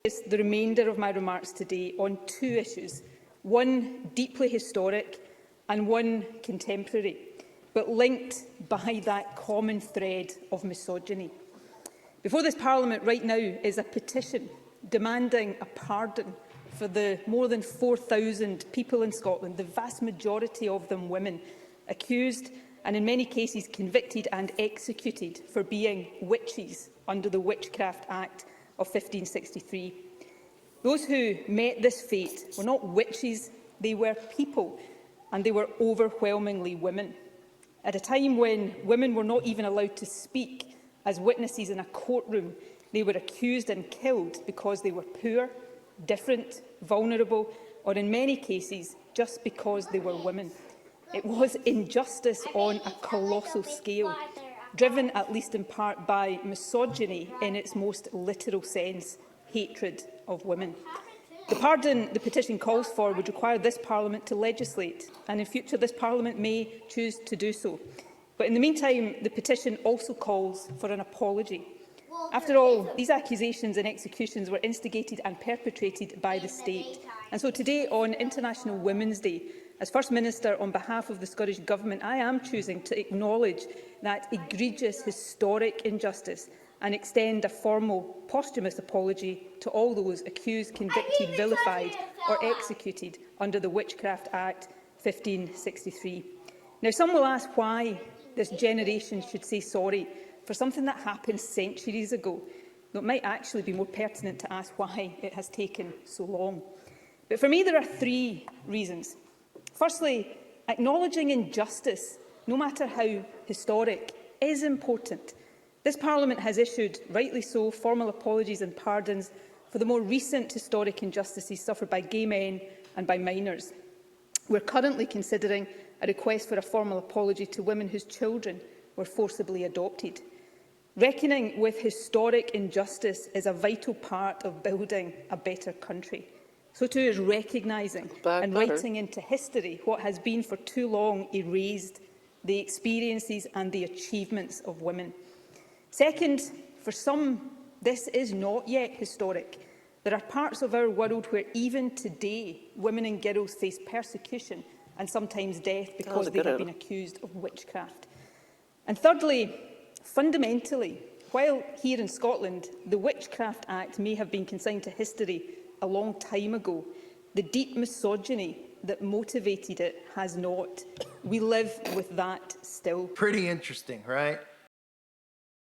focus the remainder of my remarks today on two issues, one deeply historic and one contemporary, but linked by that common thread of misogyny. Before this Parliament right now is a petition demanding a pardon for the more than 4,000 people in Scotland, the vast majority of them women, accused and in many cases convicted and executed for being witches under the Witchcraft Act of 1563. Those who met this fate were not witches, they were people, and they were overwhelmingly women. At a time when women were not even allowed to speak as witnesses in a courtroom, they were accused and killed because they were poor, different, vulnerable, or in many cases, just because they were women. It was injustice on a colossal scale, driven at least in part by misogyny in its most literal sense, hatred of women. The pardon the petition calls for would require this Parliament to legislate, and in future this Parliament may choose to do so. But in the meantime, the petition also calls for an apology. After all, these accusations and executions were instigated and perpetrated by the state. And so today, on International Women's Day, as First Minister on behalf of the Scottish Government, I am choosing to acknowledge that egregious historic injustice and extend a formal posthumous apology to all those accused, convicted, vilified or executed under the Witchcraft Act 1563. Now, some will ask why this generation should say sorry for something that happened centuries ago, though it might actually be more pertinent to ask why it has taken so long. But for me, there are three reasons. Firstly, acknowledging injustice, no matter how historic, is important. This Parliament has issued, rightly so, formal apologies and pardons for the more recent historic injustices suffered by gay men and by minors. We are currently considering a request for a formal apology to women whose children were forcibly adopted. Reckoning with historic injustice is a vital part of building a better country. So too is recognising and writing into history what has been for too long erased, the experiences and the achievements of women. Second, for some, this is not yet historic. There are parts of our world where even today women and girls face persecution and sometimes death because they have been accused of witchcraft. And thirdly, fundamentally, while here in Scotland the Witchcraft Act may have been consigned to history a long time ago, the deep misogyny that motivated it has not. We live with that still. Pretty interesting, right?